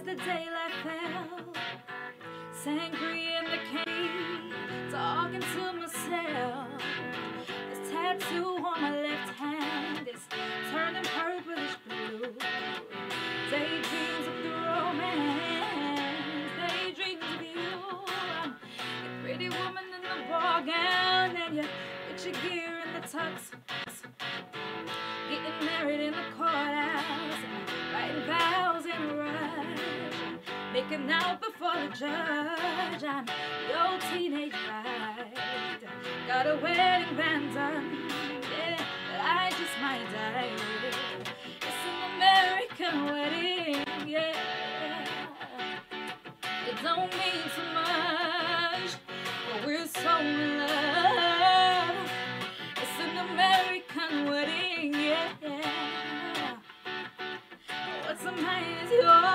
as the daylight fell, sangria in the candy, talking to myself. This tattoo on my left hand is turning purplish blue. Daydreams of the romance, daydreams of you. I'm a pretty woman in the ball gown, and you get your gear in the tux. Getting married in the courthouse, and writing vows in a rush, making out before the judge. I'm your teenage bride, got a wedding band done, yeah, I just might die. It's an American wedding, yeah. It don't mean too much, but we're so in love. It's an American wedding, yeah. What's mine is yours.